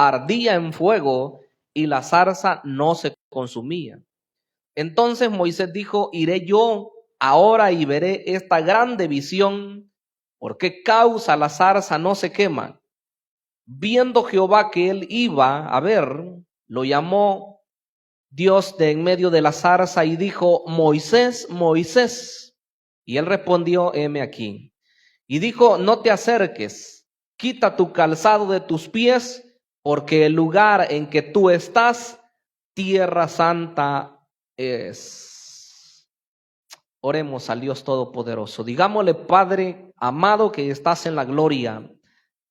ardía en fuego y la zarza no se consumía. Entonces Moisés dijo: iré yo ahora y veré esta grande visión, ¿por qué causa la zarza no se quema? Viendo Jehová que él iba a ver, lo llamó Dios de en medio de la zarza y dijo: Moisés, Moisés. Y él respondió: heme aquí. Y dijo: no te acerques, quita tu calzado de tus pies, porque el lugar en que tú estás, tierra santa es. Oremos al Dios Todopoderoso. Digámosle: Padre amado que estás en la gloria,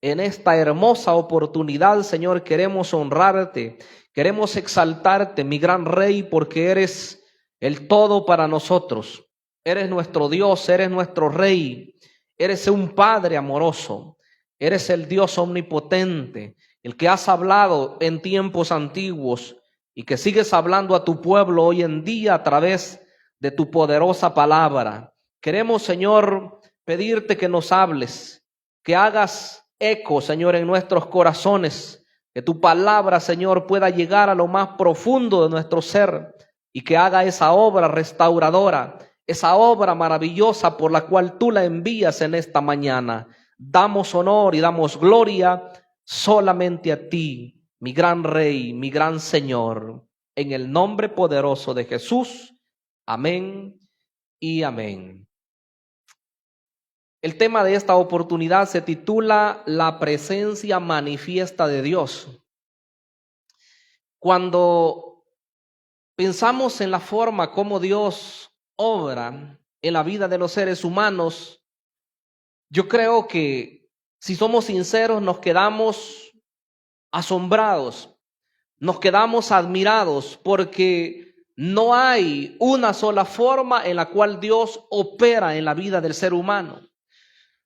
en esta hermosa oportunidad, Señor, queremos honrarte, queremos exaltarte, mi gran Rey, porque eres el todo para nosotros. Eres nuestro Dios, eres nuestro Rey, eres un Padre amoroso, eres el Dios omnipotente, el que has hablado en tiempos antiguos y que sigues hablando a tu pueblo hoy en día a través de tu poderosa palabra. Queremos, Señor, pedirte que nos hables, que hagas eco, Señor, en nuestros corazones, que tu palabra, Señor, pueda llegar a lo más profundo de nuestro ser y que haga esa obra restauradora, esa obra maravillosa por la cual tú la envías en esta mañana. Damos honor y damos gloria solamente a ti, mi gran Rey, mi gran Señor, en el nombre poderoso de Jesús. Amén y amén. El tema de esta oportunidad se titula La presencia manifiesta de Dios. Cuando pensamos en la forma como Dios obra en la vida de los seres humanos, yo creo que, si somos sinceros, nos quedamos asombrados, nos quedamos admirados, porque no hay una sola forma en la cual Dios opera en la vida del ser humano,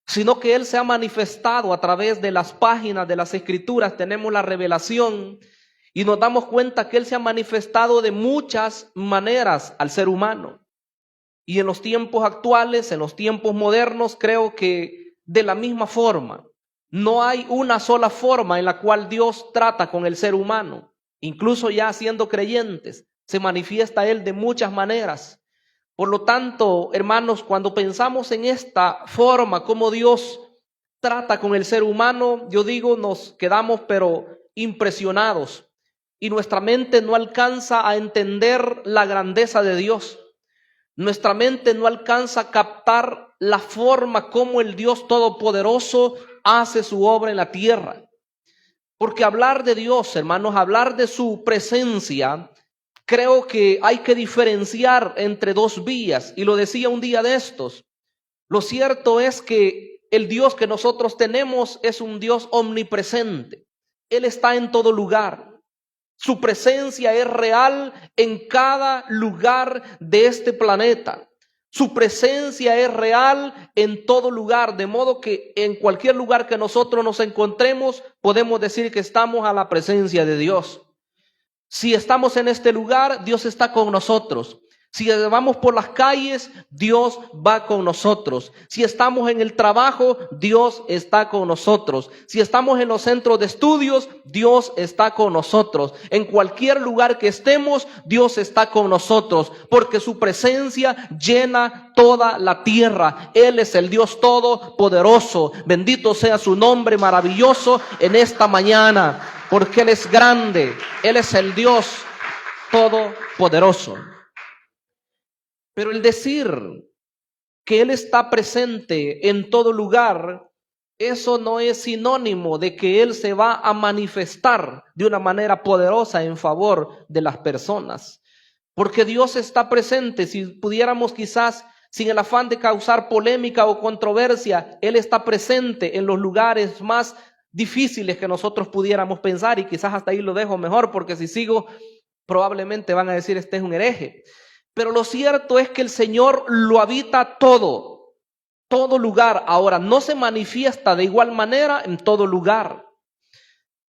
sino que Él se ha manifestado a través de las páginas de las Escrituras. Tenemos la revelación y nos damos cuenta que Él se ha manifestado de muchas maneras al ser humano. Y en los tiempos actuales, en los tiempos modernos, creo que de la misma forma. No hay una sola forma en la cual Dios trata con el ser humano. Incluso ya siendo creyentes, se manifiesta Él de muchas maneras. Por lo tanto, hermanos, cuando pensamos en esta forma, como Dios trata con el ser humano, yo digo, nos quedamos pero impresionados y nuestra mente no alcanza a entender la grandeza de Dios. Nuestra mente no alcanza a captar la forma como el Dios Todopoderoso hace su obra en la tierra. Porque hablar de Dios, hermanos, hablar de su presencia, creo que hay que diferenciar entre dos vías, y lo decía un día de estos. Lo cierto es que el Dios que nosotros tenemos es un Dios omnipresente. Él está en todo lugar. Su presencia es real en cada lugar de este planeta. Su presencia es real en todo lugar, de modo que en cualquier lugar que nosotros nos encontremos, podemos decir que estamos a la presencia de Dios. Si estamos en este lugar, Dios está con nosotros. Si vamos por las calles, Dios va con nosotros. Si estamos en el trabajo, Dios está con nosotros. Si estamos en los centros de estudios, Dios está con nosotros. En cualquier lugar que estemos, Dios está con nosotros, porque su presencia llena toda la tierra. Él es el Dios Todopoderoso. Bendito sea su nombre maravilloso en esta mañana, porque Él es grande. Él es el Dios Todopoderoso. Pero el decir que Él está presente en todo lugar, eso no es sinónimo de que Él se va a manifestar de una manera poderosa en favor de las personas. Porque Dios está presente. Si pudiéramos quizás, sin el afán de causar polémica o controversia, Él está presente en los lugares más difíciles que nosotros pudiéramos pensar, y quizás hasta ahí lo dejo mejor, porque si sigo probablemente van a decir este es un hereje. Pero lo cierto es que el Señor lo habita todo lugar. Ahora, no se manifiesta de igual manera en todo lugar.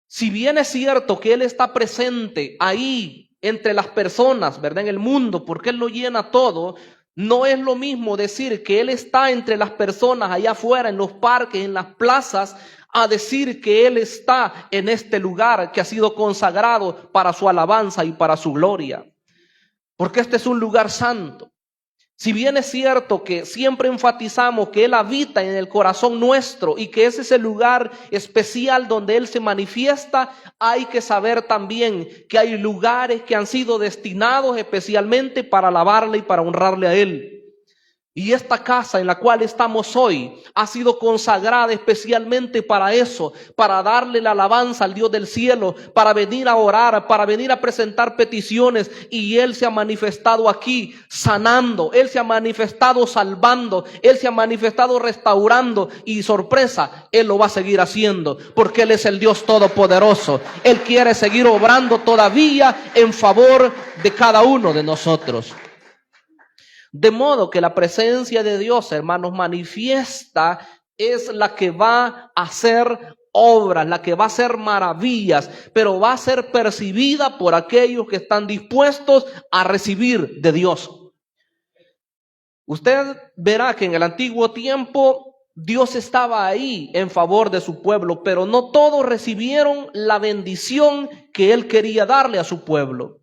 Si bien es cierto que Él está presente ahí entre las personas, ¿verdad? En el mundo, porque Él lo llena todo, no es lo mismo decir que Él está entre las personas allá afuera, en los parques, en las plazas, a decir que Él está en este lugar que ha sido consagrado para su alabanza y para su gloria. Porque este es un lugar santo. Si bien es cierto que siempre enfatizamos que Él habita en el corazón nuestro y que ese es el lugar especial donde Él se manifiesta, hay que saber también que hay lugares que han sido destinados especialmente para alabarle y para honrarle a Él. Y esta casa en la cual estamos hoy ha sido consagrada especialmente para eso, para darle la alabanza al Dios del cielo, para venir a orar, para venir a presentar peticiones. Y Él se ha manifestado aquí sanando, Él se ha manifestado salvando, Él se ha manifestado restaurando y sorpresa, Él lo va a seguir haciendo porque Él es el Dios todopoderoso. Él quiere seguir obrando todavía en favor de cada uno de nosotros. De modo que la presencia de Dios, hermanos, manifiesta es la que va a hacer obras, la que va a hacer maravillas, pero va a ser percibida por aquellos que están dispuestos a recibir de Dios. Usted verá que en el antiguo tiempo Dios estaba ahí en favor de su pueblo, pero no todos recibieron la bendición que Él quería darle a su pueblo.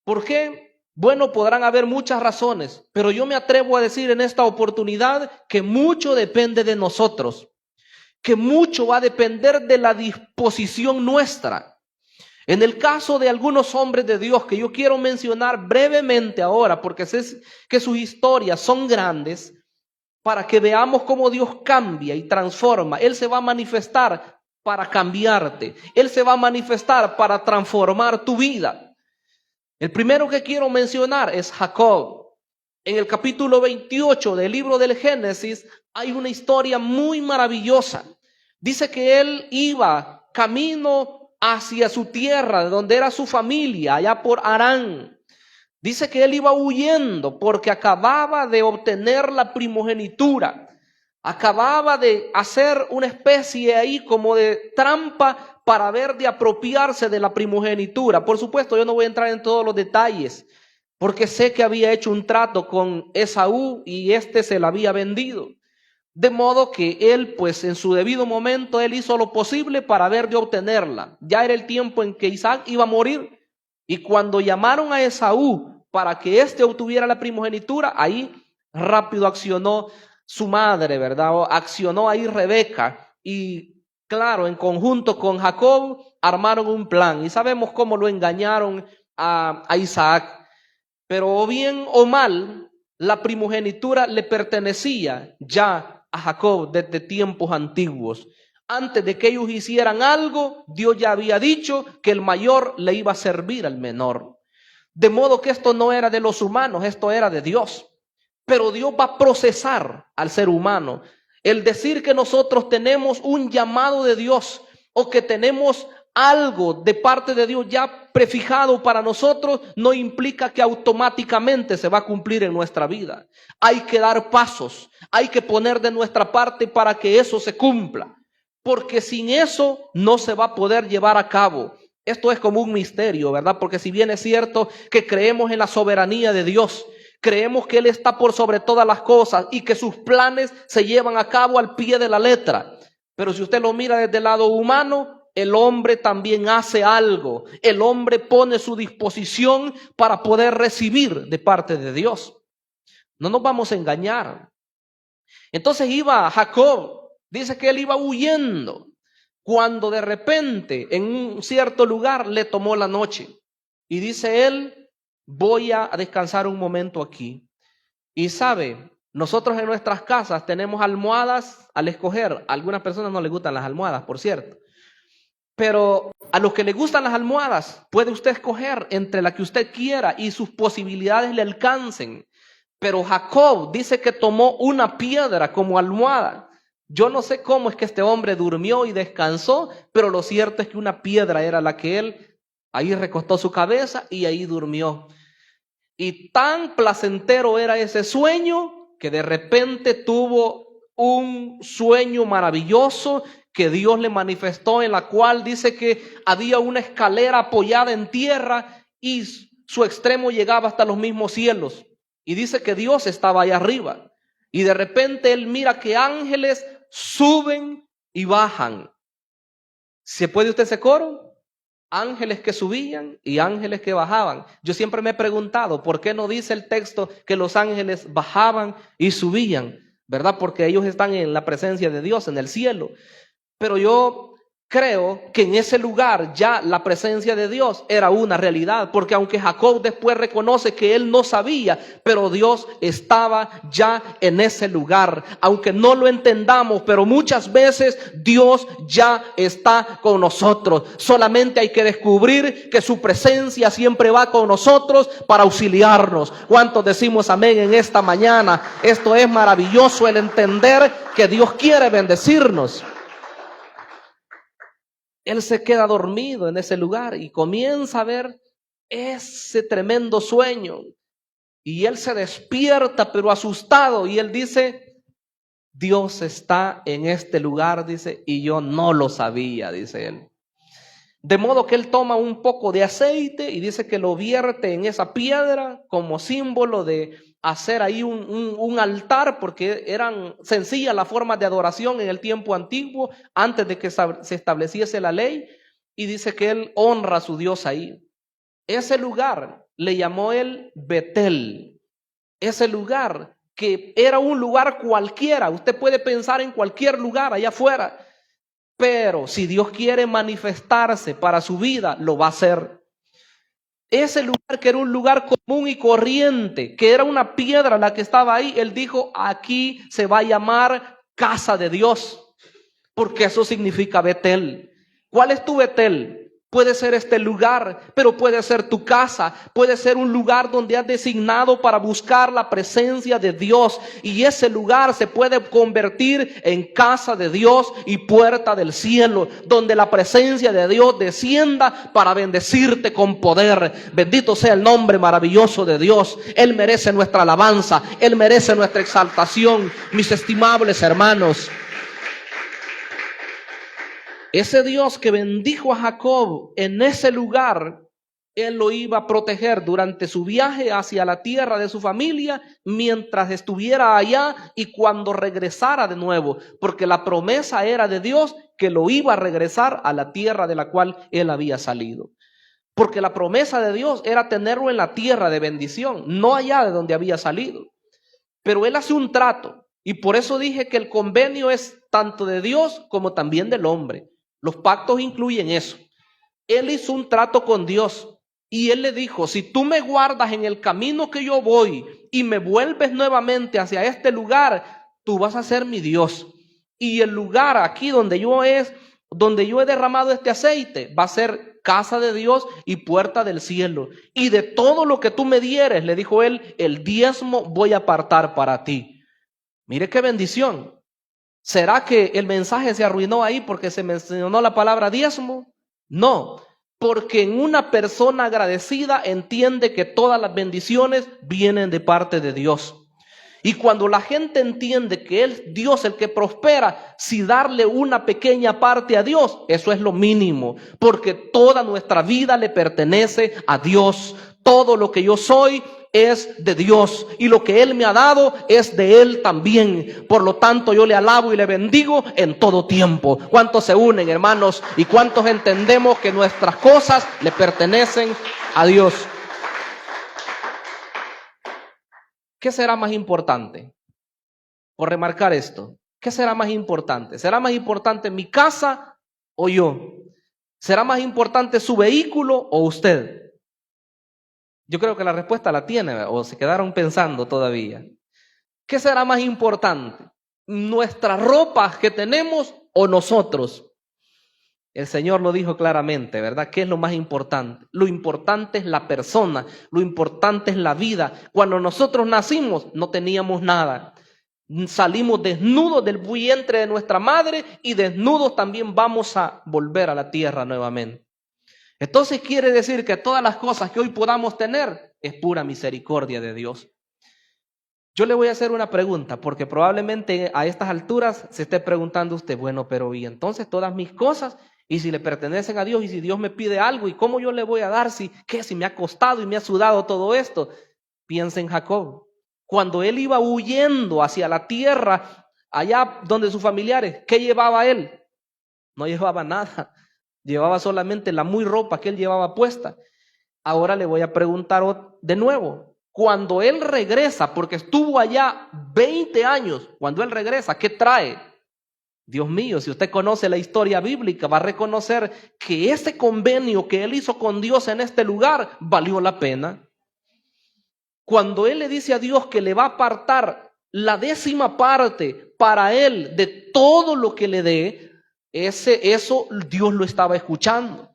¿Por qué? Bueno, podrán haber muchas razones, pero yo me atrevo a decir en esta oportunidad que mucho depende de nosotros, que mucho va a depender de la disposición nuestra. En el caso de algunos hombres de Dios que yo quiero mencionar brevemente ahora, porque sé que sus historias son grandes, para que veamos cómo Dios cambia y transforma. Él se va a manifestar para cambiarte, Él se va a manifestar para transformar tu vida. El primero que quiero mencionar es Jacob. En el capítulo 28 del libro del Génesis hay una historia muy maravillosa. Dice que él iba camino hacia su tierra, de donde era su familia, allá por Harán. Dice que él iba huyendo porque acababa de obtener la primogenitura. Acababa de hacer una especie ahí como de trampa para ver de apropiarse de la primogenitura. Por supuesto, yo no voy a entrar en todos los detalles, porque sé que había hecho un trato con Esaú y este se la había vendido. De modo que él, pues en su debido momento, él hizo lo posible para ver de obtenerla. Ya era el tiempo en que Isaac iba a morir. Y cuando llamaron a Esaú para que éste obtuviera la primogenitura, ahí rápido accionó su madre, ¿verdad? Accionó ahí Rebeca y claro, en conjunto con Jacob armaron un plan y sabemos cómo lo engañaron a Isaac. Pero o bien o mal, la primogenitura le pertenecía ya a Jacob desde tiempos antiguos. Antes de que ellos hicieran algo, Dios ya había dicho que el mayor le iba a servir al menor. De modo que esto no era de los humanos, esto era de Dios. Pero Dios va a procesar al ser humano. El decir que nosotros tenemos un llamado de Dios o que tenemos algo de parte de Dios ya prefijado para nosotros no implica que automáticamente se va a cumplir en nuestra vida. Hay que dar pasos, hay que poner de nuestra parte para que eso se cumpla, porque sin eso no se va a poder llevar a cabo. Esto es como un misterio, ¿verdad? Porque si bien es cierto que creemos en la soberanía de Dios, creemos que Él está por sobre todas las cosas y que sus planes se llevan a cabo al pie de la letra. Pero si usted lo mira desde el lado humano, el hombre también hace algo. El hombre pone su disposición para poder recibir de parte de Dios. No nos vamos a engañar. Entonces iba Jacob, dice que él iba huyendo, cuando de repente en un cierto lugar le tomó la noche. Y dice él, voy a descansar un momento aquí. Y sabe, nosotros en nuestras casas tenemos almohadas al escoger. A algunas personas no les gustan las almohadas, por cierto. Pero a los que les gustan las almohadas, puede usted escoger entre la que usted quiera y sus posibilidades le alcancen. Pero Jacob dice que tomó una piedra como almohada. Yo no sé cómo es que este hombre durmió y descansó, pero lo cierto es que una piedra era la que él ahí recostó su cabeza y ahí durmió. Y tan placentero era ese sueño que de repente tuvo un sueño maravilloso que Dios le manifestó, en la cual dice que había una escalera apoyada en tierra y su extremo llegaba hasta los mismos cielos. Y dice que Dios estaba allá arriba. Y de repente él mira que ángeles suben y bajan. ¿Se puede usted ese coro? Ángeles que subían y ángeles que bajaban. Yo siempre me he preguntado, ¿por qué no dice el texto que los ángeles bajaban y subían? ¿Verdad? Porque ellos están en la presencia de Dios, en el cielo. Pero yo creo que en ese lugar ya la presencia de Dios era una realidad, porque aunque Jacob después reconoce que él no sabía, pero Dios estaba ya en ese lugar. Aunque no lo entendamos, pero muchas veces Dios ya está con nosotros. Solamente hay que descubrir que su presencia siempre va con nosotros para auxiliarnos. ¿Cuántos decimos amén en esta mañana? Esto es maravilloso, el entender que Dios quiere bendecirnos. Él se queda dormido en ese lugar y comienza a ver ese tremendo sueño. Y él se despierta, pero asustado. Y él dice, Dios está en este lugar, dice, y yo no lo sabía, dice él. De modo que él toma un poco de aceite y dice que lo vierte en esa piedra como símbolo de hacer ahí un altar, porque eran sencillas las formas de adoración en el tiempo antiguo, antes de que se estableciese la ley, y dice que él honra a su Dios ahí. Ese lugar le llamó él Betel, ese lugar que era un lugar cualquiera. Usted puede pensar en cualquier lugar allá afuera, pero si Dios quiere manifestarse para su vida, lo va a hacer. Ese lugar que era un lugar común y corriente, que era una piedra la que estaba ahí, él dijo, aquí se va a llamar casa de Dios, porque eso significa Betel. ¿Cuál es tu Betel? Puede ser este lugar, pero puede ser tu casa, puede ser un lugar donde has designado para buscar la presencia de Dios, y ese lugar se puede convertir en casa de Dios y puerta del cielo, donde la presencia de Dios descienda para bendecirte con poder. Bendito sea el nombre maravilloso de Dios. Él merece nuestra alabanza, Él merece nuestra exaltación, mis estimables hermanos. Ese Dios que bendijo a Jacob en ese lugar, Él lo iba a proteger durante su viaje hacia la tierra de su familia, mientras estuviera allá y cuando regresara de nuevo, porque la promesa era de Dios que lo iba a regresar a la tierra de la cual él había salido. Porque la promesa de Dios era tenerlo en la tierra de bendición, no allá de donde había salido. Pero él hace un trato, y por eso dije que el convenio es tanto de Dios como también del hombre. Los pactos incluyen eso. Él hizo un trato con Dios y él le dijo, si tú me guardas en el camino que yo voy y me vuelves nuevamente hacia este lugar, tú vas a ser mi Dios. Y el lugar aquí donde yo he derramado este aceite va a ser casa de Dios y puerta del cielo. Y de todo lo que tú me dieres, le dijo él, el diezmo voy a apartar para ti. Mire qué bendición. ¿Será que el mensaje se arruinó ahí porque se mencionó la palabra diezmo? No, porque en una persona agradecida entiende que todas las bendiciones vienen de parte de Dios. Y cuando la gente entiende que es Dios el que prospera, si darle una pequeña parte a Dios, eso es lo mínimo, porque toda nuestra vida le pertenece a Dios. Todo lo que yo soy es de Dios y lo que Él me ha dado es de Él también. Por lo tanto, yo le alabo y le bendigo en todo tiempo. ¿Cuántos se unen, hermanos? ¿Y cuántos entendemos que nuestras cosas le pertenecen a Dios? ¿Qué será más importante? Por remarcar esto, ¿qué será más importante? ¿Será más importante mi casa o yo? ¿Será más importante su vehículo o usted? Yo creo que la respuesta la tiene, o se quedaron pensando todavía. ¿Qué será más importante? ¿Nuestras ropas que tenemos o nosotros? El Señor lo dijo claramente, ¿verdad? ¿Qué es lo más importante? Lo importante es la persona, lo importante es la vida. Cuando nosotros nacimos no teníamos nada. Salimos desnudos del vientre de nuestra madre y desnudos también vamos a volver a la tierra nuevamente. Entonces quiere decir que todas las cosas que hoy podamos tener es pura misericordia de Dios. Yo le voy a hacer una pregunta, porque probablemente a estas alturas se esté preguntando usted, bueno, pero ¿y entonces todas mis cosas? Y si le pertenecen a Dios, y si Dios me pide algo, ¿y cómo yo le voy a dar? Si me ha costado y me ha sudado todo esto. Piensa en Jacob. Cuando él iba huyendo hacia la tierra, allá donde sus familiares, ¿qué llevaba él? No llevaba nada. Llevaba solamente la muy ropa que él llevaba puesta. Ahora le voy a preguntar de nuevo. Cuando él regresa, porque estuvo allá 20 años, cuando él regresa, ¿qué trae? Dios mío, si usted conoce la historia bíblica, va a reconocer que ese convenio que él hizo con Dios en este lugar valió la pena. Cuando él le dice a Dios que le va a apartar la 10ª parte para él de todo lo que le dé, eso Dios lo estaba escuchando.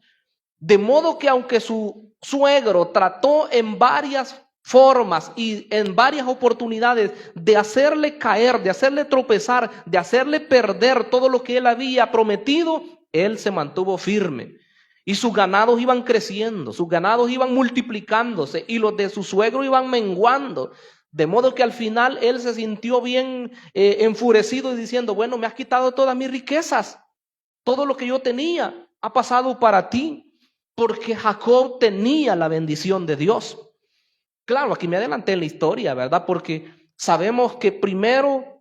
De modo que aunque su suegro trató en varias formas y en varias oportunidades de hacerle caer, de hacerle tropezar, de hacerle perder todo lo que él había prometido, él se mantuvo firme. Y sus ganados iban creciendo, sus ganados iban multiplicándose y los de su suegro iban menguando. De modo que al final él se sintió bien enfurecido y diciendo, bueno, me has quitado todas mis riquezas, todo lo que yo tenía ha pasado para ti. Porque Jacob tenía la bendición de Dios. Claro, aquí me adelanté en la historia, ¿verdad? Porque sabemos que primero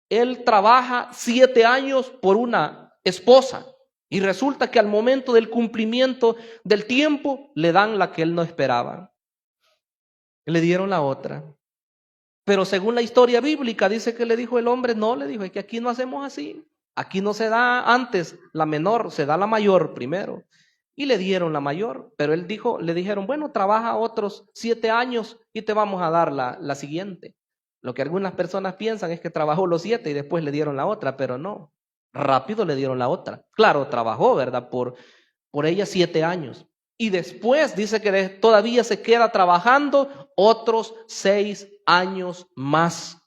él trabaja 7 años por una esposa y resulta que al momento del cumplimiento del tiempo le dan la que él no esperaba. Le dieron la otra. Pero según la historia bíblica dice que le dijo el hombre, no, le dijo, es que aquí no hacemos así. Aquí no se da antes la menor, se da la mayor primero. Y le dieron la mayor, pero él dijo, le dijeron, bueno, trabaja otros 7 años y te vamos a dar la siguiente. Lo que algunas personas piensan es que trabajó los 7 y después le dieron la otra, pero no, rápido le dieron la otra. Claro, trabajó, ¿verdad? Por ella 7 años. Y después dice que todavía se queda trabajando otros 6 años más.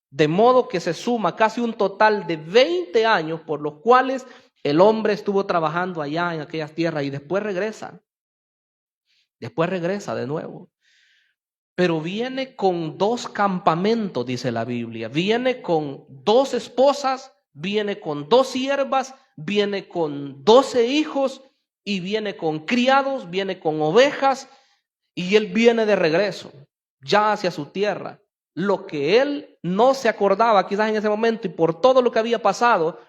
De modo que se suma casi un total de 20 años por los cuales el hombre estuvo trabajando allá en aquellas tierras y después regresa. Después regresa de nuevo. Pero viene con 2 campamentos, dice la Biblia. Viene con 2 esposas, viene con 2 siervas, viene con 12 hijos y viene con criados, viene con ovejas y él viene de regreso, ya hacia su tierra. Lo que él no se acordaba quizás en ese momento y por todo lo que había pasado,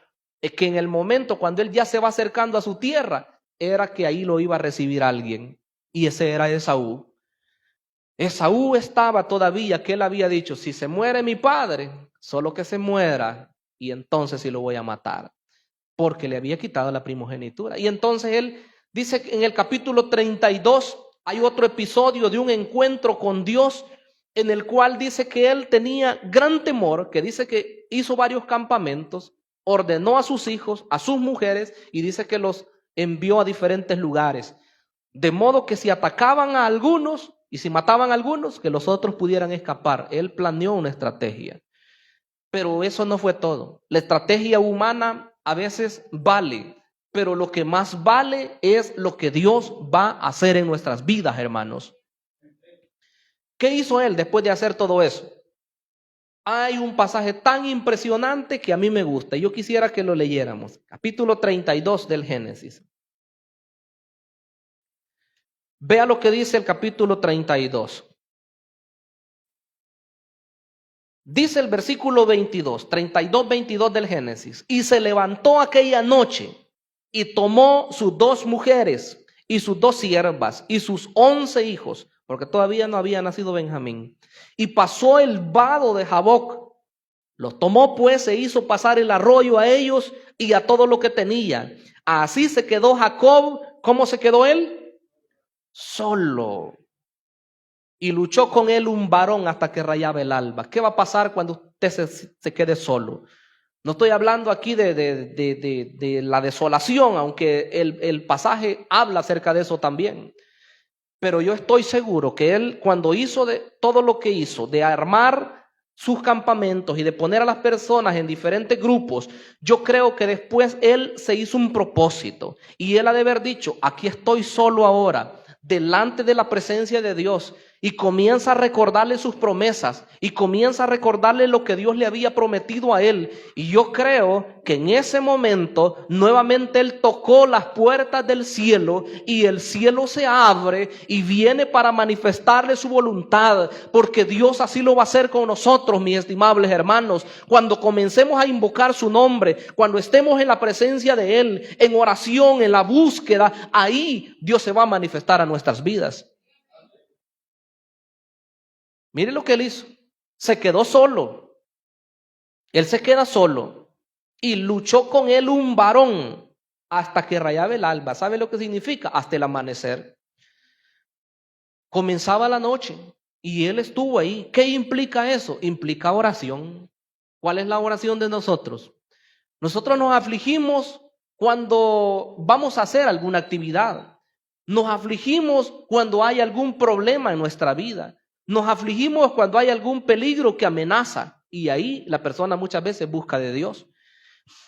es que en el momento cuando él ya se va acercando a su tierra, era que ahí lo iba a recibir alguien. Y ese era Esaú. Esaú estaba todavía, que él había dicho, si se muere mi padre, solo que se muera, y entonces sí lo voy a matar. Porque le había quitado la primogenitura. Y entonces él dice que en el capítulo 32 hay otro episodio de un encuentro con Dios en el cual dice que él tenía gran temor, que dice que hizo varios campamentos, ordenó a sus hijos, a sus mujeres, y dice que los envió a diferentes lugares. De modo que si atacaban a algunos y si mataban a algunos, que los otros pudieran escapar. Él planeó una estrategia. Pero eso no fue todo. La estrategia humana a veces vale, pero lo que más vale es lo que Dios va a hacer en nuestras vidas, hermanos. ¿Qué hizo él después de hacer todo eso? Hay un pasaje tan impresionante que a mí me gusta. Yo quisiera que lo leyéramos. Capítulo 32 del Génesis. Vea lo que dice el capítulo 32. Dice el versículo 22, 32, 22 del Génesis. Y se levantó aquella noche y tomó sus 2 mujeres y sus 2 siervas y sus 11 hijos, porque todavía no había nacido Benjamín, y pasó el vado de Jaboc. Los tomó pues e hizo pasar el arroyo a ellos y a todo lo que tenía. Así se quedó Jacob. ¿Cómo se quedó él? Solo. Y luchó con él un varón hasta que rayaba el alba. ¿Qué va a pasar cuando usted se quede solo? No estoy hablando aquí de la desolación, aunque el pasaje habla acerca de eso también. Pero yo estoy seguro que él, cuando hizo todo lo que hizo, de armar sus campamentos y de poner a las personas en diferentes grupos, yo creo que después él se hizo un propósito. Y él ha de haber dicho, aquí estoy solo ahora, delante de la presencia de Dios. y comienza a recordarle sus promesas y comienza a recordarle lo que Dios le había prometido a él. Y yo creo que en ese momento nuevamente él tocó las puertas del cielo y el cielo se abre y viene para manifestarle su voluntad, porque Dios así lo va a hacer con nosotros, mis estimables hermanos. Cuando comencemos a invocar su nombre, cuando estemos en la presencia de él, en oración, en la búsqueda, ahí Dios se va a manifestar a nuestras vidas. Mire lo que él hizo. Se quedó solo. Él se queda solo. Y luchó con él un varón hasta que rayaba el alba. ¿Sabe lo que significa? Hasta el amanecer. Comenzaba la noche y él estuvo ahí. ¿Qué implica eso? Implica oración. ¿Cuál es la oración de nosotros? Nosotros nos afligimos cuando vamos a hacer alguna actividad. Nos afligimos cuando hay algún problema en nuestra vida. Nos afligimos cuando hay algún peligro que amenaza, y ahí la persona muchas veces busca de Dios.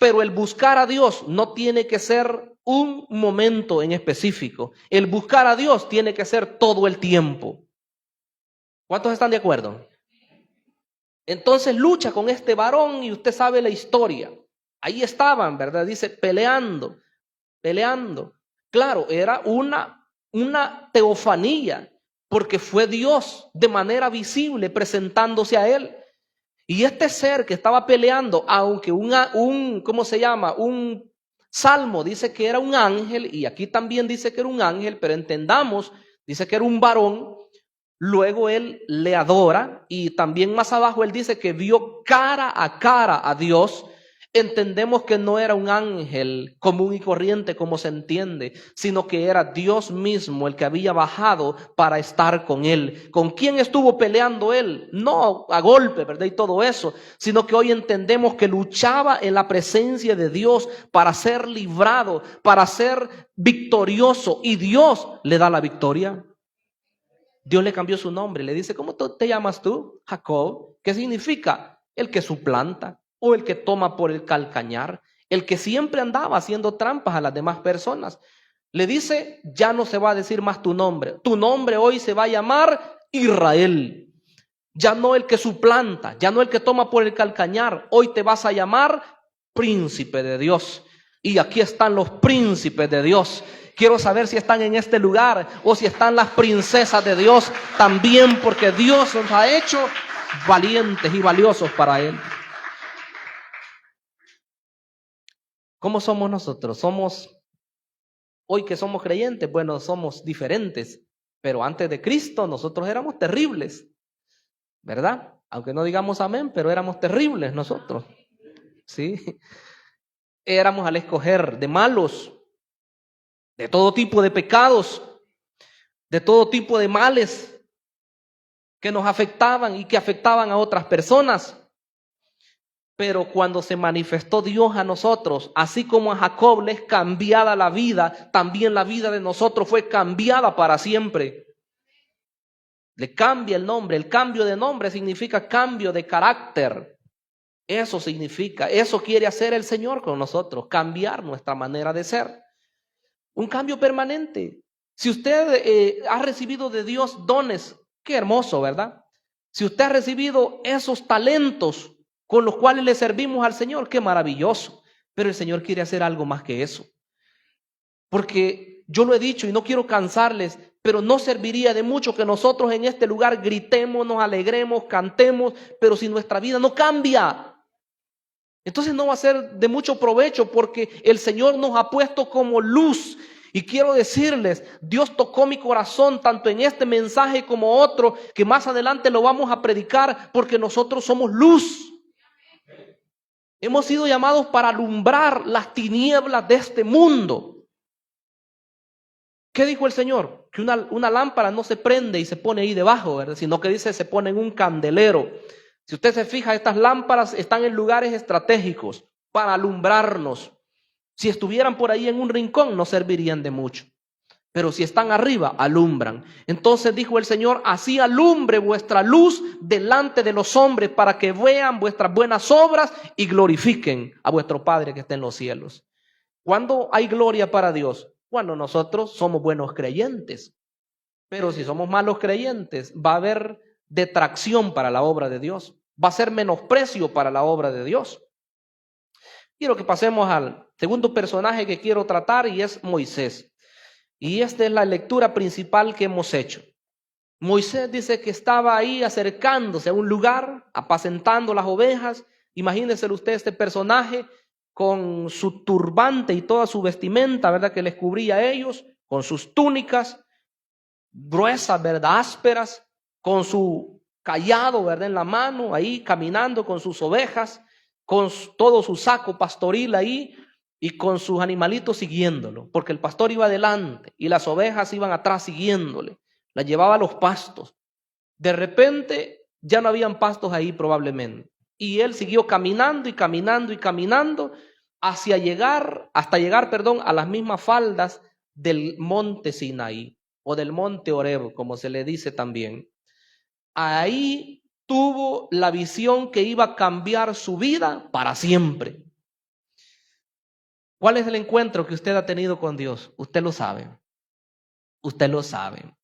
Pero el buscar a Dios no tiene que ser un momento en específico. El buscar a Dios tiene que ser todo el tiempo. ¿Cuántos están de acuerdo? Entonces lucha con este varón y usted sabe la historia. Ahí estaban, ¿verdad? Dice, peleando. Claro, era una teofanía, porque fue Dios de manera visible presentándose a él. Y este ser que estaba peleando, aunque ¿cómo se llama? Un salmo dice que era un ángel, y aquí también dice que era un ángel, pero entendamos, dice que era un varón. Luego él le adora, y también más abajo él dice que vio cara a Dios. Entendemos que no era un ángel común y corriente como se entiende, sino que era Dios mismo el que había bajado para estar con él. ¿Con quién estuvo peleando él? No a golpe, ¿verdad? Y todo eso, sino que hoy entendemos que luchaba en la presencia de Dios para ser librado, para ser victorioso, y Dios le da la victoria. Dios le cambió su nombre, le dice, ¿cómo te llamas tú? Jacob. ¿Qué significa? El que suplanta o el que toma por el calcañar, el que siempre andaba haciendo trampas a las demás personas. Le dice, ya no se va a decir más tu nombre hoy se va a llamar Israel. Ya no el que suplanta, ya no el que toma por el calcañar, hoy te vas a llamar príncipe de Dios. Y aquí están los príncipes de Dios. Quiero saber si están en este lugar o si están las princesas de Dios también, porque Dios nos ha hecho valientes y valiosos para Él. ¿Cómo somos nosotros? Hoy que somos creyentes, bueno, somos diferentes, pero antes de Cristo nosotros éramos terribles, ¿verdad? Aunque no digamos amén, pero éramos terribles nosotros, ¿sí? Éramos al escoger de malos, de todo tipo de pecados, de todo tipo de males que nos afectaban y que afectaban a otras personas. Pero cuando se manifestó Dios a nosotros, así como a Jacob le es cambiada la vida, también la vida de nosotros fue cambiada para siempre. Le cambia el nombre. El cambio de nombre significa cambio de carácter. Eso significa, eso quiere hacer el Señor con nosotros, cambiar nuestra manera de ser. Un cambio permanente. Si usted ha recibido de Dios dones, qué hermoso, ¿verdad? Si usted ha recibido esos talentos con los cuales le servimos al Señor, qué maravilloso. Pero el Señor quiere hacer algo más que eso. Porque yo lo he dicho y no quiero cansarles, pero no serviría de mucho que nosotros en este lugar gritemos, nos alegremos, cantemos, pero si nuestra vida no cambia, entonces no va a ser de mucho provecho, porque el Señor nos ha puesto como luz. Y quiero decirles, Dios tocó mi corazón tanto en este mensaje como otro, que más adelante lo vamos a predicar, porque nosotros somos luz. Hemos sido llamados para alumbrar las tinieblas de este mundo. ¿Qué dijo el Señor? Que una lámpara no se prende y se pone ahí debajo, ¿verdad? Sino que dice se pone en un candelero. Si usted se fija, estas lámparas están en lugares estratégicos para alumbrarnos. Si estuvieran por ahí en un rincón, no servirían de mucho. Pero si están arriba, alumbran. Entonces dijo el Señor, así alumbre vuestra luz delante de los hombres, para que vean vuestras buenas obras y glorifiquen a vuestro Padre que está en los cielos. ¿Cuándo hay gloria para Dios? Cuando nosotros somos buenos creyentes. Pero si somos malos creyentes, va a haber detracción para la obra de Dios. Va a ser menosprecio para la obra de Dios. Quiero que pasemos al segundo personaje que quiero tratar y es Moisés. Y esta es la lectura principal que hemos hecho. Moisés dice que estaba ahí acercándose a un lugar, apacentando las ovejas. Imagínense usted este personaje con su turbante y toda su vestimenta, ¿verdad? Que les cubría a ellos, con sus túnicas gruesas, ¿verdad? Ásperas, con su cayado, ¿verdad? En la mano, ahí caminando con sus ovejas, con todo su saco pastoril ahí y con sus animalitos siguiéndolo, porque el pastor iba adelante y las ovejas iban atrás siguiéndole, las llevaba a los pastos. De repente ya no habían pastos ahí probablemente, y él siguió caminando y caminando y caminando hasta llegar, a las mismas faldas del monte Sinaí o del monte Horeb, como se le dice también. Ahí tuvo la visión que iba a cambiar su vida para siempre. ¿Cuál es el encuentro que usted ha tenido con Dios? Usted lo sabe. Usted lo sabe.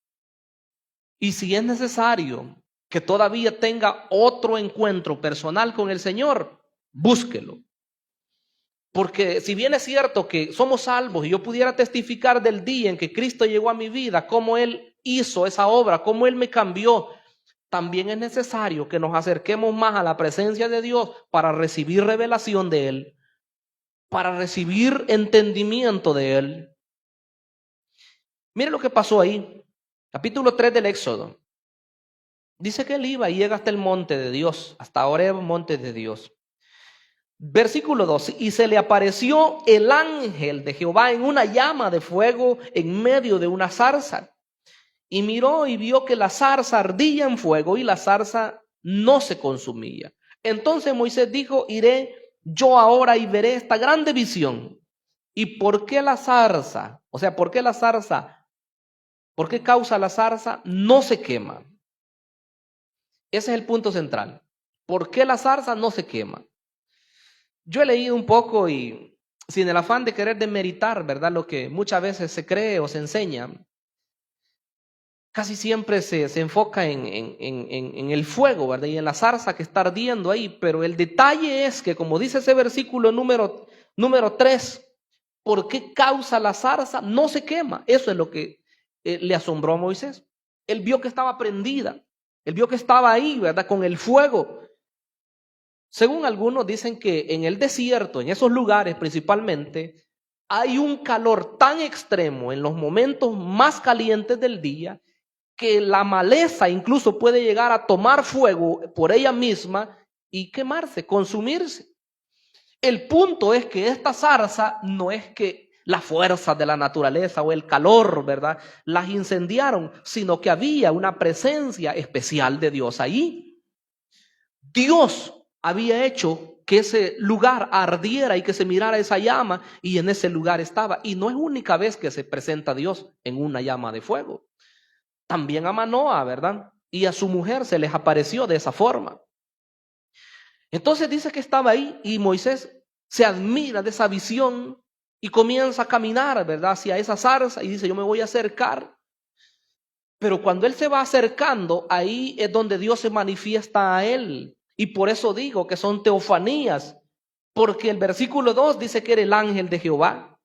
Y si es necesario que todavía tenga otro encuentro personal con el Señor, búsquelo. Porque si bien es cierto que somos salvos y yo pudiera testificar del día en que Cristo llegó a mi vida, cómo Él hizo esa obra, cómo Él me cambió, también es necesario que nos acerquemos más a la presencia de Dios para recibir revelación de Él, para recibir entendimiento de Él. Mire lo que pasó ahí, capítulo 3 del Éxodo. Dice que él iba y llega hasta el monte de Dios, hasta Horeb, monte de Dios. Versículo 2, y se le apareció el ángel de Jehová en una llama de fuego en medio de una zarza. Y miró y vio que la zarza ardía en fuego y la zarza no se consumía. Entonces Moisés dijo, iré yo ahora y veré esta grande visión. ¿Y por qué la zarza? O sea, ¿por qué la zarza? ¿Por qué causa la zarza? No se quema. Ese es el punto central. ¿Por qué la zarza no se quema? Yo he leído un poco y sin el afán de querer demeritar, ¿verdad? Lo que muchas veces se cree o se enseña, casi siempre se enfoca en el fuego, ¿verdad? Y en la zarza que está ardiendo ahí. Pero el detalle es que, como dice ese versículo número 3, ¿por qué causa la zarza? No se quema. Eso es lo que le asombró a Moisés. Él vio que estaba prendida. Él vio que estaba ahí, ¿verdad? Con el fuego. Según algunos dicen que en el desierto, en esos lugares principalmente, hay un calor tan extremo en los momentos más calientes del día que la maleza incluso puede llegar a tomar fuego por ella misma y quemarse, consumirse. El punto es que esta zarza no es que las fuerzas de la naturaleza o el calor, ¿verdad?, las incendiaron, sino que había una presencia especial de Dios ahí. Dios había hecho que ese lugar ardiera y que se mirara esa llama, y en ese lugar estaba. Y no es única vez que se presenta Dios en una llama de fuego. También a Manoa, ¿verdad? Y a su mujer se les apareció de esa forma. Entonces dice que estaba ahí y Moisés se admira de esa visión y comienza a caminar, ¿verdad?, hacia esa zarza y dice, yo me voy a acercar. Pero cuando él se va acercando, ahí es donde Dios se manifiesta a él. Y por eso digo que son teofanías, porque el versículo 2 dice que era el ángel de Jehová.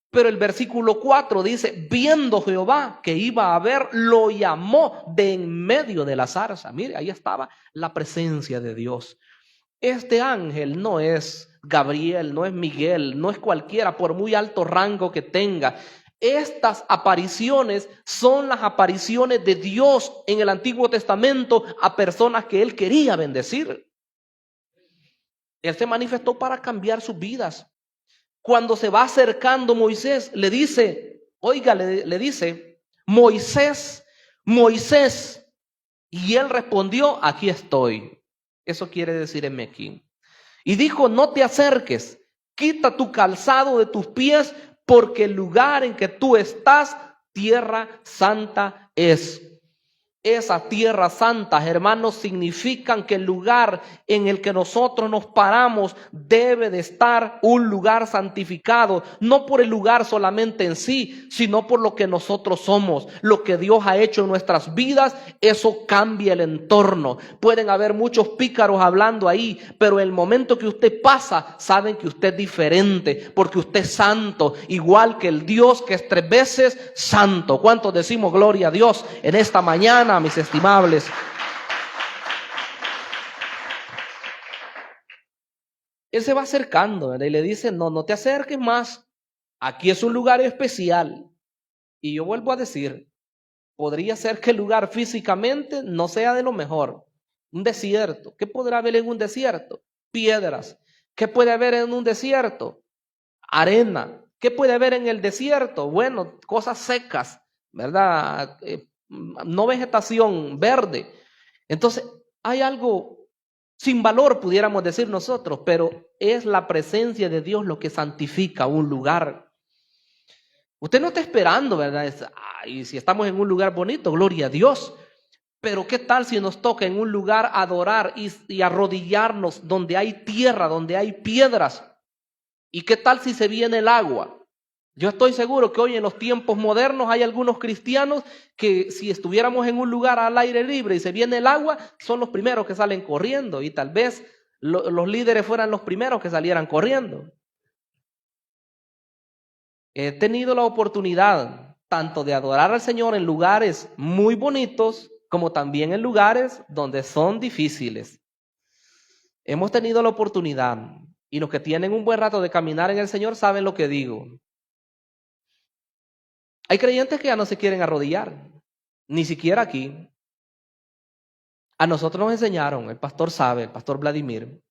Pero el versículo 4 dice, viendo Jehová que iba a ver, lo llamó de en medio de la zarza. Mire, ahí estaba la presencia de Dios. Este ángel no es Gabriel, no es Miguel, no es cualquiera, por muy alto rango que tenga. Estas apariciones son las apariciones de Dios en el Antiguo Testamento a personas que Él quería bendecir. Él se manifestó para cambiar sus vidas. Cuando se va acercando Moisés, le dice, oiga, le dice, Moisés, Moisés. Y él respondió, aquí estoy. Eso quiere decir heme aquí. Y dijo, no te acerques, quita tu calzado de tus pies, porque el lugar en que tú estás, tierra santa es. Esas tierras santas, hermanos, significan que el lugar en el que nosotros nos paramos debe de estar un lugar santificado, no por el lugar solamente en sí, sino por lo que nosotros somos, lo que Dios ha hecho en nuestras vidas. Eso cambia el entorno. Pueden haber muchos pícaros hablando ahí, pero el momento que usted pasa, saben que usted es diferente, porque usted es santo, igual que el Dios que es 3 veces santo. ¿Cuántos decimos gloria a Dios en esta mañana, mis estimables? Él se va acercando, ¿verdad? Y le dice, no te acerques más. Aquí es un lugar especial. Y yo vuelvo a decir, podría ser que el lugar físicamente no sea de lo mejor. Un desierto. ¿Qué podrá haber en un desierto? Piedras. ¿Qué puede haber en un desierto? Arena. ¿Qué puede haber en el desierto? Bueno, cosas secas, ¿verdad? No vegetación verde. Entonces, hay algo sin valor, pudiéramos decir nosotros, pero es la presencia de Dios lo que santifica un lugar. Usted no está esperando, ¿verdad? Y si estamos en un lugar bonito, gloria a Dios. Pero ¿qué tal si nos toca en un lugar adorar y arrodillarnos donde hay tierra, donde hay piedras? ¿Y qué tal si se viene el agua? Yo estoy seguro que hoy en los tiempos modernos hay algunos cristianos que si estuviéramos en un lugar al aire libre y se viene el agua, son los primeros que salen corriendo, y tal vez los líderes fueran los primeros que salieran corriendo. He tenido la oportunidad tanto de adorar al Señor en lugares muy bonitos como también en lugares donde son difíciles. Hemos tenido la oportunidad, y los que tienen un buen rato de caminar en el Señor saben lo que digo. Hay creyentes que ya no se quieren arrodillar, ni siquiera aquí. A nosotros nos enseñaron, el pastor sabe, el pastor Vladimir,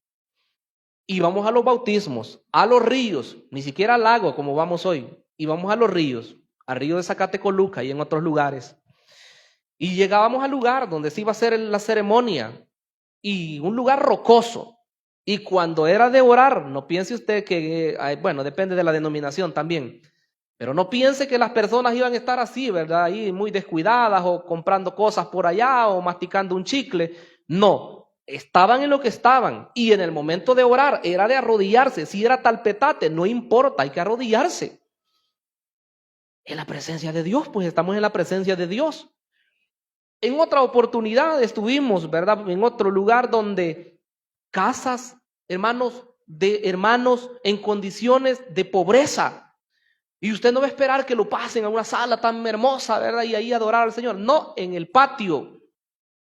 íbamos a los bautismos, a los ríos, ni siquiera al lago como vamos hoy, íbamos a los ríos, al río de Zacatecoluca y en otros lugares. Y llegábamos al lugar donde se iba a hacer la ceremonia, y un lugar rocoso. Y cuando era de orar, no piense usted que, bueno, depende de la denominación también, pero no piense que las personas iban a estar así, ¿verdad? Ahí muy descuidadas o comprando cosas por allá o masticando un chicle. No, estaban en lo que estaban, y en el momento de orar era de arrodillarse. Si era talpetate, no importa, hay que arrodillarse. En la presencia de Dios, pues estamos en la presencia de Dios. En otra oportunidad estuvimos, ¿verdad? En otro lugar donde casas, hermanos, de hermanos en condiciones de pobreza. Y usted no va a esperar que lo pasen a una sala tan hermosa, ¿verdad? Y ahí adorar al Señor. No, en el patio,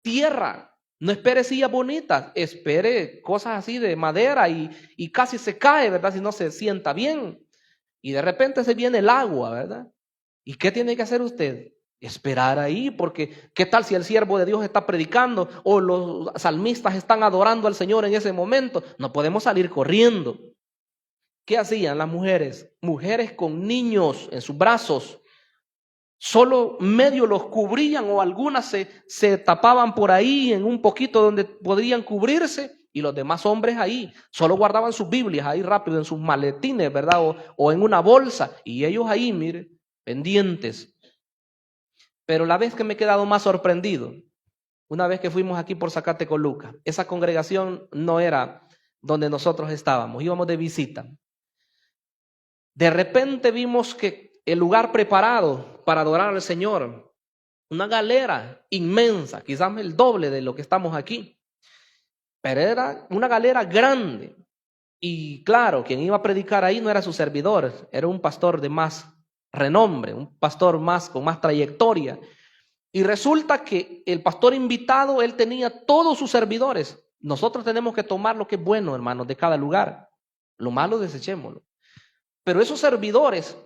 tierra. No espere sillas bonitas, espere cosas así de madera y casi se cae, ¿verdad? Si no se sienta bien. Y de repente se viene el agua, ¿verdad? ¿Y qué tiene que hacer usted? Esperar ahí, porque ¿qué tal si el siervo de Dios está predicando o los salmistas están adorando al Señor en ese momento? No podemos salir corriendo. ¿Qué hacían las mujeres? Mujeres con niños en sus brazos. Solo medio los cubrían, o algunas se tapaban por ahí en un poquito donde podrían cubrirse, y los demás hombres ahí solo guardaban sus Biblias ahí rápido en sus maletines, ¿verdad? O en una bolsa, y ellos ahí, mire, pendientes. Pero la vez que me he quedado más sorprendido, una vez que fuimos aquí por Zacatecoluca, esa congregación no era donde nosotros estábamos, íbamos de visita. De repente vimos que el lugar preparado para adorar al Señor, una galera inmensa, quizás el doble de lo que estamos aquí, pero era una galera grande. Y claro, quien iba a predicar ahí no era su servidor, era un pastor de más renombre, un pastor con más trayectoria. Y resulta que el pastor invitado, él tenía todos sus servidores. Nosotros tenemos que tomar lo que es bueno, hermanos, de cada lugar. Lo malo desechémoslo. Pero esos servidores,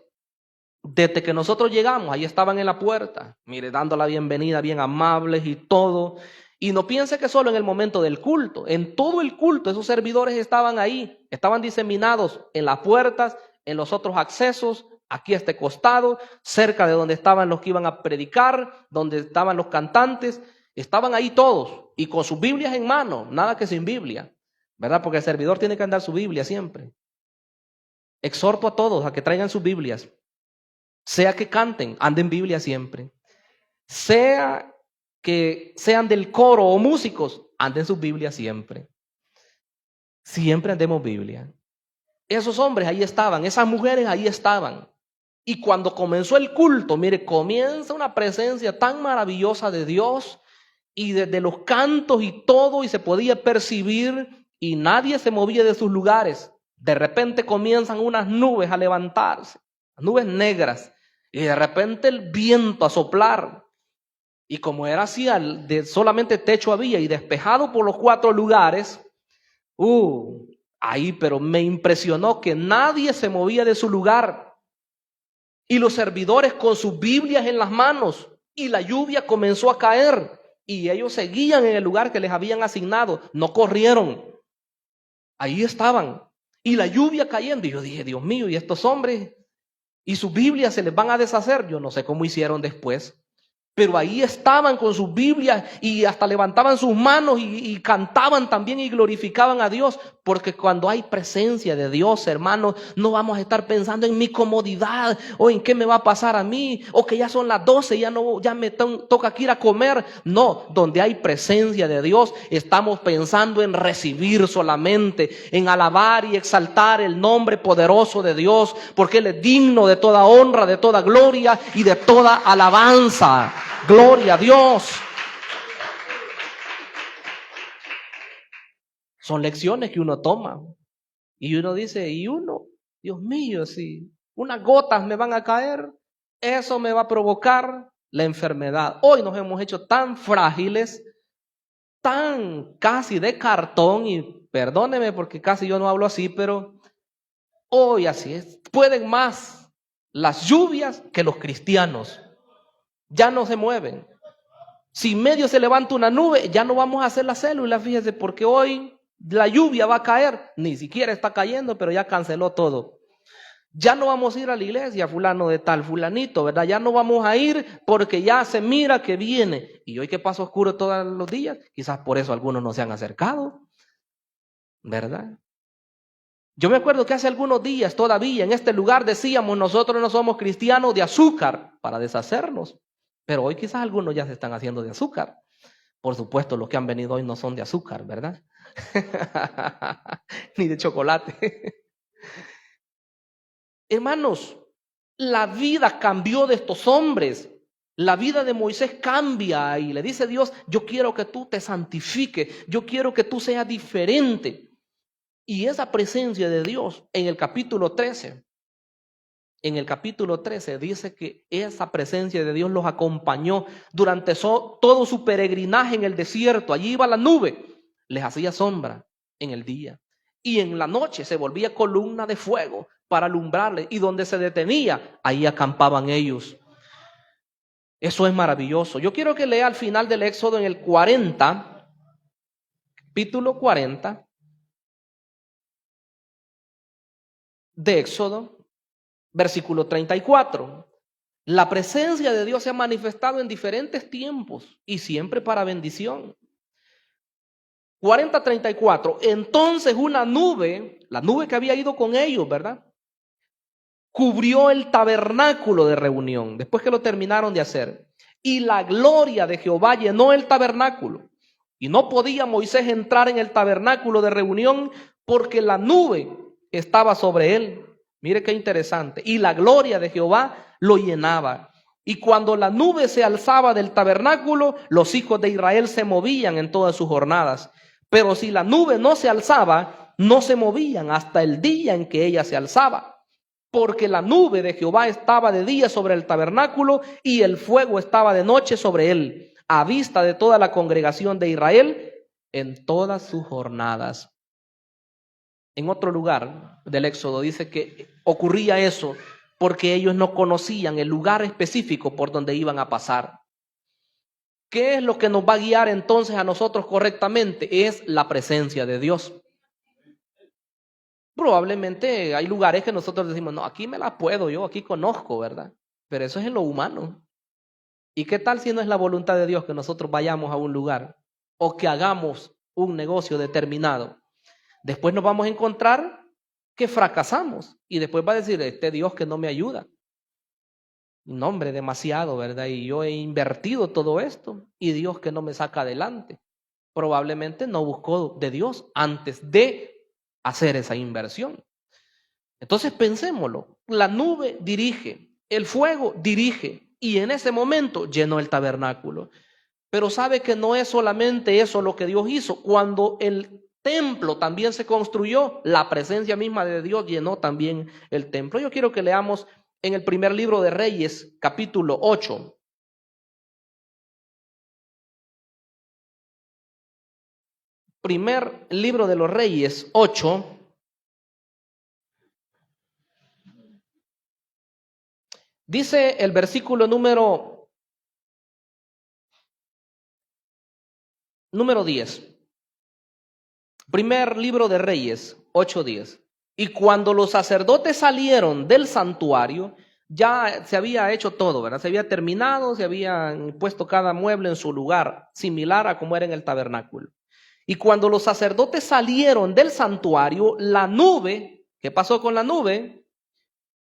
desde que nosotros llegamos, ahí estaban en la puerta, mire, dando la bienvenida, bien amables y todo. Y no piense que solo en el momento del culto, en todo el culto esos servidores estaban ahí, estaban diseminados en las puertas, en los otros accesos, aquí a este costado, cerca de donde estaban los que iban a predicar, donde estaban los cantantes, estaban ahí todos, y con sus Biblias en mano, nada que sin Biblia, ¿verdad? Porque el servidor tiene que andar su Biblia siempre. Exhorto a todos a que traigan sus Biblias, sea que canten, anden Biblia siempre, sea que sean del coro o músicos, anden sus Biblias siempre. Siempre andemos Biblia. Esos hombres ahí estaban, esas mujeres ahí estaban. Y cuando comenzó el culto, mire, comienza una presencia tan maravillosa de Dios y desde los cantos y todo, y se podía percibir y nadie se movía de sus lugares. De repente comienzan unas nubes a levantarse, nubes negras, y de repente el viento a soplar. Y como era así, de solamente techo había y despejado por los 4 lugares, ahí, pero me impresionó que nadie se movía de su lugar. Y los servidores con sus Biblias en las manos, y la lluvia comenzó a caer, y ellos seguían en el lugar que les habían asignado, no corrieron. Ahí estaban, y la lluvia cayendo, y yo dije, Dios mío, ¿y estos hombres? ¿Y sus Biblias se les van a deshacer? Yo no sé cómo hicieron después. Pero ahí estaban con sus Biblias y hasta levantaban sus manos y cantaban también y glorificaban a Dios. Porque cuando hay presencia de Dios, hermanos, no vamos a estar pensando en mi comodidad o en qué me va a pasar a mí o que ya son las 12 y ya me toca que ir a comer. No, donde hay presencia de Dios, estamos pensando en recibir solamente, en alabar y exaltar el nombre poderoso de Dios, porque Él es digno de toda honra, de toda gloria y de toda alabanza. Gloria a Dios. Son lecciones que uno toma. Y uno dice, Dios mío, si unas gotas me van a caer, eso me va a provocar la enfermedad. Hoy nos hemos hecho tan frágiles, tan casi de cartón, y perdóneme porque casi yo no hablo así, pero hoy así es. Pueden más las lluvias que los cristianos. Ya no se mueven. Si medio se levanta una nube, ya no vamos a hacer la célula, fíjese, porque hoy la lluvia va a caer, ni siquiera está cayendo, pero ya canceló todo. Ya no vamos a ir a la iglesia, fulano de tal, fulanito, ¿verdad? Ya no vamos a ir porque ya se mira que viene. Y hoy que pasa oscuro todos los días, quizás por eso algunos no se han acercado, ¿verdad? Yo me acuerdo que hace algunos días todavía en este lugar decíamos, nosotros no somos cristianos de azúcar para deshacernos. Pero hoy quizás algunos ya se están haciendo de azúcar. Por supuesto, los que han venido hoy no son de azúcar, ¿verdad? Ni de chocolate. Hermanos, la vida cambió de estos hombres. La vida de Moisés cambia y le dice Dios, yo quiero que tú te santifiques, yo quiero que tú seas diferente. Y esa presencia de Dios en el capítulo 13, dice que esa presencia de Dios los acompañó durante todo su peregrinaje en el desierto. Allí iba la nube, les hacía sombra en el día. Y en la noche se volvía columna de fuego para alumbrarles. Y donde se detenía, ahí acampaban ellos. Eso es maravilloso. Yo quiero que lea al final del Éxodo en el 40, capítulo 40 de Éxodo. Versículo 34. La presencia de Dios se ha manifestado en diferentes tiempos y siempre para bendición. 40:34. Entonces una nube, la nube que había ido con ellos, ¿verdad? Cubrió el tabernáculo de reunión, después que lo terminaron de hacer. Y la gloria de Jehová llenó el tabernáculo. Y no podía Moisés entrar en el tabernáculo de reunión porque la nube estaba sobre él. Mire qué interesante. Y la gloria de Jehová lo llenaba. Y cuando la nube se alzaba del tabernáculo, los hijos de Israel se movían en todas sus jornadas. Pero si la nube no se alzaba, no se movían hasta el día en que ella se alzaba. Porque la nube de Jehová estaba de día sobre el tabernáculo y el fuego estaba de noche sobre él, a vista de toda la congregación de Israel en todas sus jornadas. En otro lugar del Éxodo dice que ocurría eso porque ellos no conocían el lugar específico por donde iban a pasar. ¿Qué es lo que nos va a guiar entonces a nosotros correctamente? Es la presencia de Dios. Probablemente hay lugares que nosotros decimos, no, aquí me la puedo, yo aquí conozco, ¿verdad? Pero eso es en lo humano. ¿Y qué tal si no es la voluntad de Dios que nosotros vayamos a un lugar o que hagamos un negocio determinado? Después nos vamos a encontrar que fracasamos y después va a decir, este Dios que no me ayuda. No, hombre, demasiado, ¿verdad? Y yo he invertido todo esto y Dios que no me saca adelante. Probablemente no buscó de Dios antes de hacer esa inversión. Entonces pensémoslo, la nube dirige, el fuego dirige y en ese momento llenó el tabernáculo. Pero sabe que no es solamente eso lo que Dios hizo. Cuando el templo también se construyó, la presencia misma de Dios llenó también el templo. Yo quiero que leamos en el primer libro de Reyes, capítulo 8. Primer libro de los Reyes, 8. Dice el versículo número 10. Primer libro de Reyes, 8:10. Y cuando los sacerdotes salieron del santuario, ya se había hecho todo, ¿verdad? Se había terminado, se habían puesto cada mueble en su lugar, similar a como era en el tabernáculo. Y cuando los sacerdotes salieron del santuario, la nube, ¿qué pasó con la nube?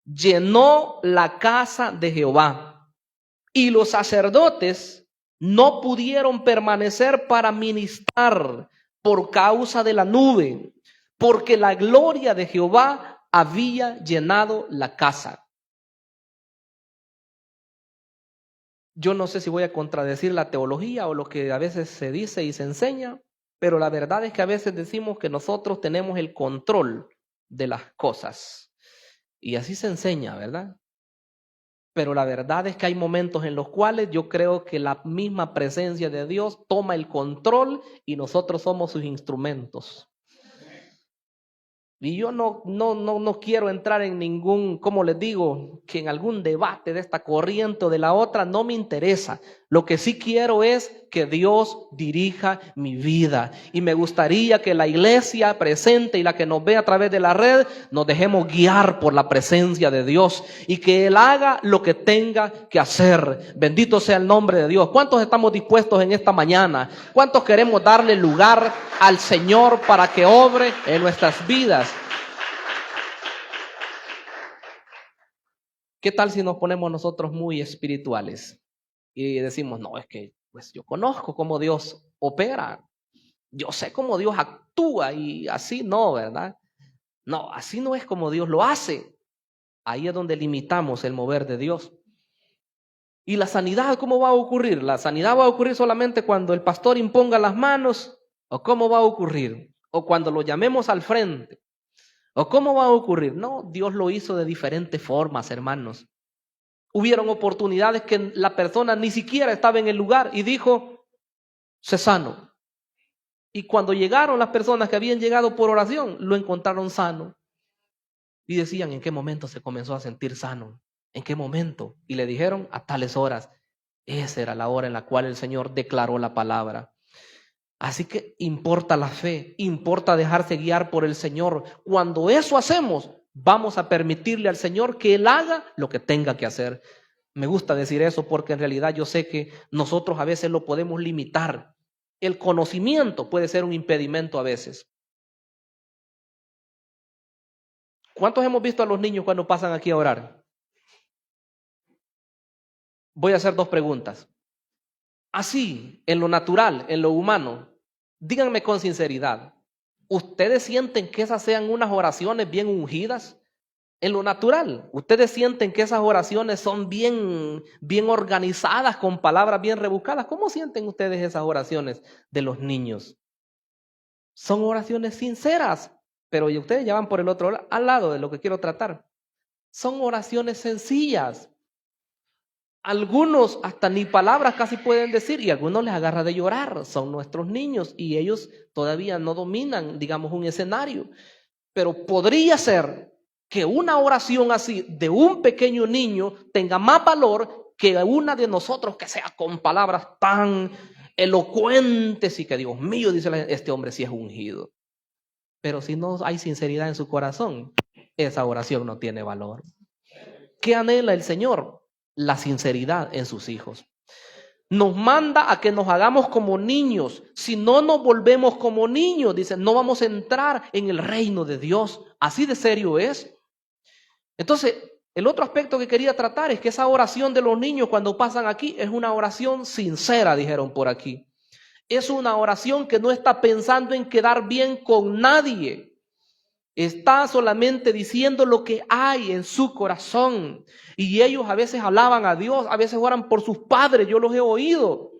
Llenó la casa de Jehová. Y los sacerdotes no pudieron permanecer para ministrar por causa de la nube, porque la gloria de Jehová había llenado la casa. Yo no sé si voy a contradecir la teología o lo que a veces se dice y se enseña, pero la verdad es que a veces decimos que nosotros tenemos el control de las cosas. Y así se enseña, ¿verdad? Pero la verdad es que hay momentos en los cuales yo creo que la misma presencia de Dios toma el control y nosotros somos sus instrumentos. Y yo no quiero entrar en ningún, como les digo, que en algún debate de esta corriente o de la otra, no me interesa. Lo que sí quiero es que Dios dirija mi vida. Y me gustaría que la iglesia presente y la que nos ve a través de la red, nos dejemos guiar por la presencia de Dios y que Él haga lo que tenga que hacer. Bendito sea el nombre de Dios. ¿Cuántos estamos dispuestos en esta mañana? ¿Cuántos queremos darle lugar al Señor para que obre en nuestras vidas? ¿Qué tal si nos ponemos nosotros muy espirituales y decimos, no, es que pues yo conozco cómo Dios opera, yo sé cómo Dios actúa y así no, ¿verdad? No, así no es como Dios lo hace. Ahí es donde limitamos el mover de Dios. ¿Y la sanidad cómo va a ocurrir? ¿La sanidad va a ocurrir solamente cuando el pastor imponga las manos? ¿O cómo va a ocurrir? ¿O cuando lo llamemos al frente? ¿O cómo va a ocurrir? No, Dios lo hizo de diferentes formas, hermanos. Hubieron oportunidades que la persona ni siquiera estaba en el lugar y dijo, sé sano. Y cuando llegaron las personas que habían llegado por oración, lo encontraron sano. Y decían, ¿en qué momento se comenzó a sentir sano? ¿En qué momento? Y le dijeron, a tales horas. Esa era la hora en la cual el Señor declaró la palabra. Así que importa la fe, importa dejarse guiar por el Señor. Cuando eso hacemos, vamos a permitirle al Señor que Él haga lo que tenga que hacer. Me gusta decir eso porque en realidad yo sé que nosotros a veces lo podemos limitar. El conocimiento puede ser un impedimento a veces. ¿Cuántos hemos visto a los niños cuando pasan aquí a orar? Voy a hacer 2 preguntas. Así, en lo natural, en lo humano, díganme con sinceridad, ¿ustedes sienten que esas sean unas oraciones bien ungidas? En lo natural, ¿ustedes sienten que esas oraciones son bien organizadas, con palabras bien rebuscadas? ¿Cómo sienten ustedes esas oraciones de los niños? Son oraciones sinceras, pero ustedes ya van por el otro al lado de lo que quiero tratar. Son oraciones sencillas. Algunos hasta ni palabras casi pueden decir y a algunos les agarra de llorar. Son nuestros niños y ellos todavía no dominan, digamos, un escenario. Pero podría ser que una oración así de un pequeño niño tenga más valor que una de nosotros que sea con palabras tan elocuentes y que Dios mío, dice este hombre sí es ungido. Pero si no hay sinceridad en su corazón, esa oración no tiene valor. ¿Qué anhela el Señor? La sinceridad en sus hijos. Nos manda a que nos hagamos como niños. Si no nos volvemos como niños, dice, no vamos a entrar en el reino de Dios. Así de serio es. Entonces, el otro aspecto que quería tratar es que esa oración de los niños cuando pasan aquí es una oración sincera, dijeron por aquí. Es una oración que no está pensando en quedar bien con nadie. Está solamente diciendo lo que hay en su corazón. Y ellos a veces alaban a Dios, a veces oran por sus padres, yo los he oído.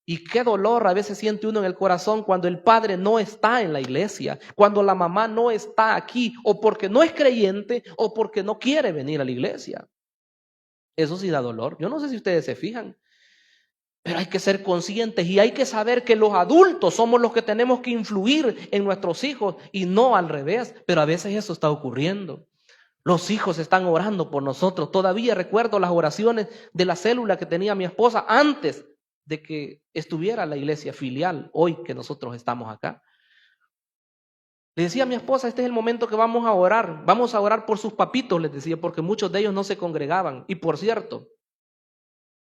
Y qué dolor a veces siente uno en el corazón cuando el padre no está en la iglesia, cuando la mamá no está aquí, o porque no es creyente, o porque no quiere venir a la iglesia. Eso sí da dolor. Yo no sé si ustedes se fijan, pero hay que ser conscientes y hay que saber que los adultos somos los que tenemos que influir en nuestros hijos y no al revés. Pero a veces eso está ocurriendo. Los hijos están orando por nosotros. Todavía recuerdo las oraciones de la célula que tenía mi esposa antes de que estuviera la iglesia filial, hoy que nosotros estamos acá. Le decía a mi esposa, este es el momento que vamos a orar por sus papitos, les decía, porque muchos de ellos no se congregaban. Y por cierto,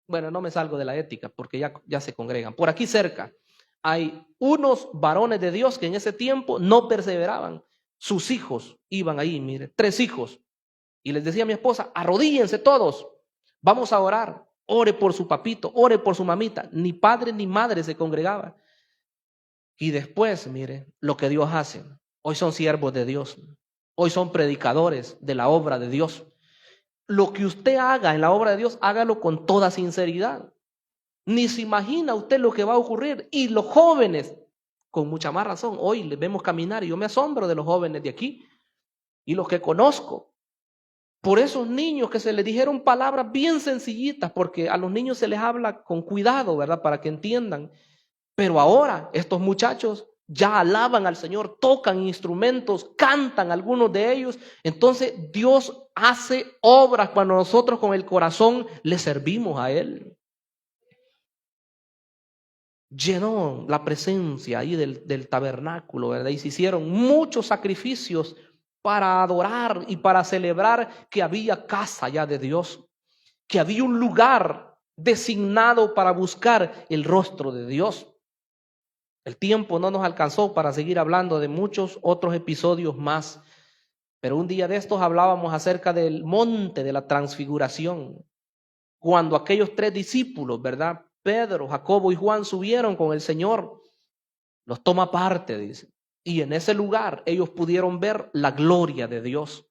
bueno, no me salgo de la ética, porque ya se congregan. Por aquí cerca hay unos varones de Dios que en ese tiempo no perseveraban. Sus hijos iban ahí, mire, 3 hijos. Y les decía a mi esposa, arrodíllense todos, vamos a orar. Ore por su papito, ore por su mamita. Ni padre ni madre se congregaba. Y después, mire, lo que Dios hace. Hoy son siervos de Dios. Hoy son predicadores de la obra de Dios. Lo que usted haga en la obra de Dios, hágalo con toda sinceridad. Ni se imagina usted lo que va a ocurrir. Y los jóvenes, con mucha más razón, hoy les vemos caminar y yo me asombro de los jóvenes de aquí y los que conozco. Por esos niños que se les dijeron palabras bien sencillitas, porque a los niños se les habla con cuidado, ¿verdad? Para que entiendan. Pero ahora estos muchachos ya alaban al Señor, tocan instrumentos, cantan algunos de ellos. Entonces Dios hace obras cuando nosotros con el corazón le servimos a Él. Llenó la presencia ahí del tabernáculo, ¿verdad? Y se hicieron muchos sacrificios para adorar y para celebrar que había casa ya de Dios, que había un lugar designado para buscar el rostro de Dios. El tiempo no nos alcanzó para seguir hablando de muchos otros episodios más, pero un día de estos hablábamos acerca del monte de la transfiguración, cuando aquellos 3 discípulos, ¿verdad? Pedro, Jacobo y Juan subieron con el Señor, los toma aparte, dice. Y en ese lugar ellos pudieron ver la gloria de Dios.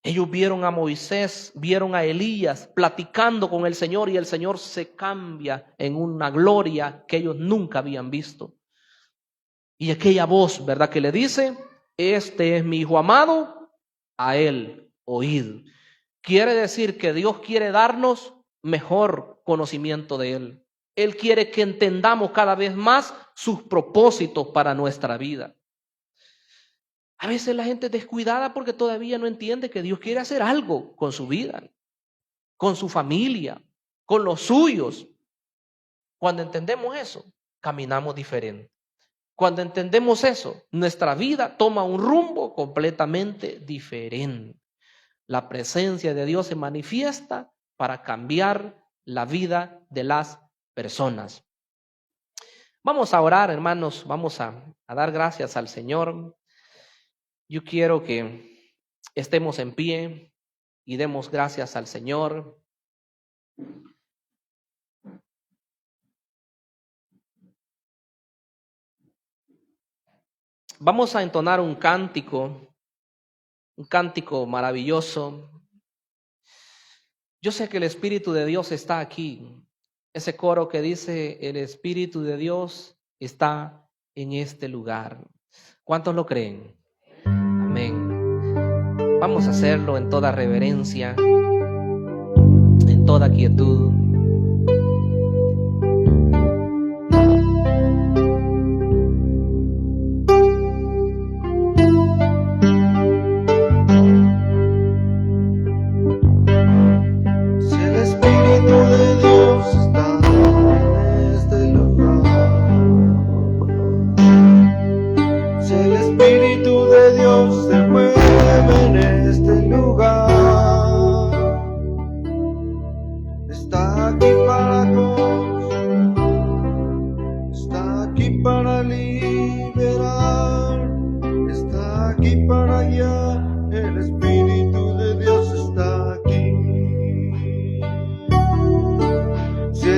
Ellos vieron a Moisés, vieron a Elías platicando con el Señor y el Señor se cambia en una gloria que ellos nunca habían visto. Y aquella voz, ¿verdad? Que le dice, este es mi Hijo amado, a Él oíd. Quiere decir que Dios quiere darnos mejor conocimiento de Él. Él quiere que entendamos cada vez más sus propósitos para nuestra vida. A veces la gente es descuidada porque todavía no entiende que Dios quiere hacer algo con su vida, con su familia, con los suyos. Cuando entendemos eso, caminamos diferente. Cuando entendemos eso, nuestra vida toma un rumbo completamente diferente. La presencia de Dios se manifiesta para cambiar la vida de las personas. Vamos a orar, hermanos, vamos a dar gracias al Señor. Yo quiero que estemos en pie y demos gracias al Señor. Vamos a entonar un cántico maravilloso. Yo sé que el Espíritu de Dios está aquí. Ese coro que dice, el Espíritu de Dios está en este lugar. ¿Cuántos lo creen? Amén. Vamos a hacerlo en toda reverencia, en toda quietud. Está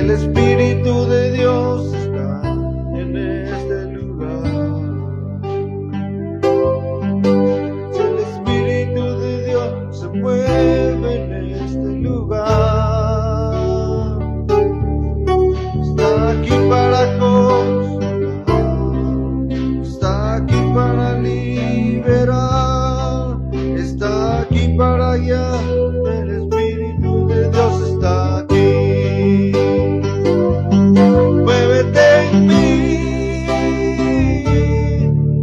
el Espíritu de Dios está en este lugar. Si el Espíritu de Dios se mueve en este lugar, está aquí para consolar, está aquí para liberar, está aquí para guiar. El Espíritu de Dios está aquí. Muévete en mí,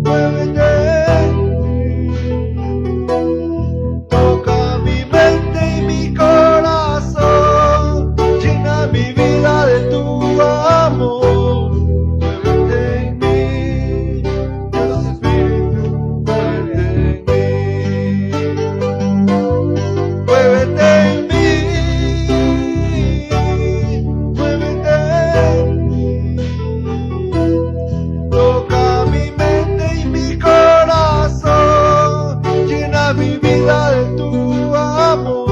muévete en mí. Toca mi mente y mi corazón, llena mi vida de tu amor. Muévete en mí, Dios Espíritu, muévete en mí. Muévete en mí, muévete en mí. Toca mi mente y mi corazón, llena mi vida de tu amor.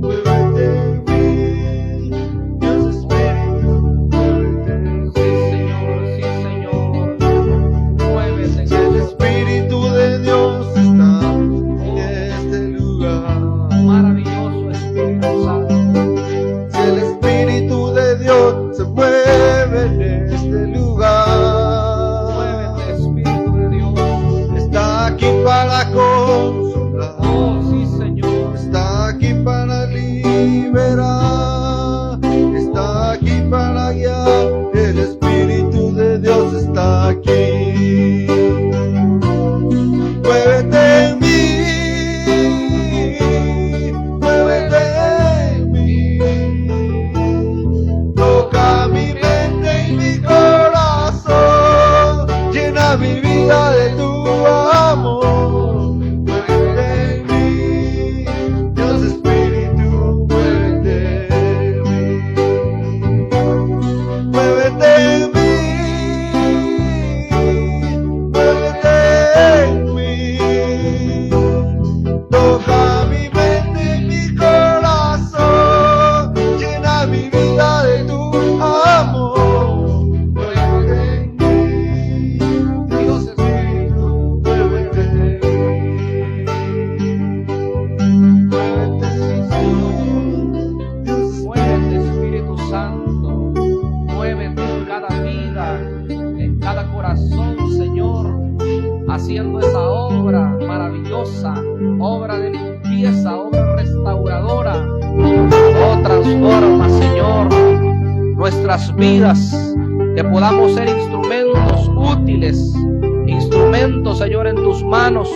Muévete en mí, Dios Espíritu, muévete en mí. Sí, Señor, muévete. Si el Espíritu de Dios está en este lugar, Maravilloso Espíritu Santo. si el Espíritu de Dios se mueve en este lugar, Muévete, Espíritu de Dios. está aquí para consolar, Oh, sí, Señor. está aquí para liberar, está aquí para guiar. El Espíritu de Dios está aquí. Muévete en mí, muévete en mí. Toca mi mente y mi corazón, llena mi vida de tu amor. Muévete en mí, Dios Espíritu, muévete en mí. Muévete en mí, muévete en mí. Toca mi mente y mi corazón, llena mi vida de tu amor. Muévete en mí, Dios Espíritu, muévete en mí. Muévete, sí, Señor, Dios Muévete, Espíritu Santo. Muévete en cada vida, en cada corazón, Señor, haciendo esa obra maravillosa, obra de limpieza, obra restauradora. Oh, transforma, Señor, nuestras vidas, que podamos ser instrumentos útiles, instrumentos, Señor, en tus manos,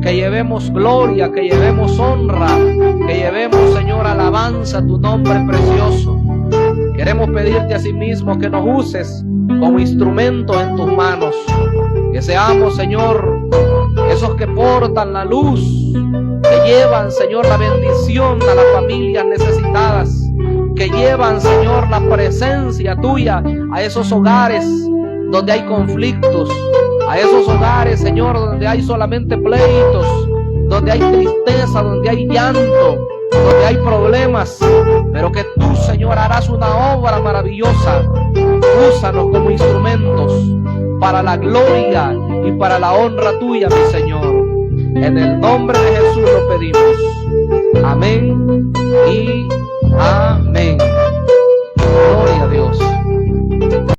que llevemos gloria, que llevemos honra, que llevemos, Señor, alabanza a tu nombre precioso. Queremos pedirte asimismo que nos uses como instrumentos en tus manos, que seamos, Señor, esos que portan la luz, que llevan, Señor, la bendición a las familias necesitadas, que llevan, Señor, la presencia tuya a esos hogares donde hay conflictos, a esos hogares, Señor, donde hay solamente pleitos, donde hay tristeza, donde hay llanto, donde hay problemas, pero que tú, Señor, harás una obra maravillosa. Úsanos como instrumentos para la gloria y para la honra tuya, mi Señor. En el nombre de Jesús lo pedimos. Amén y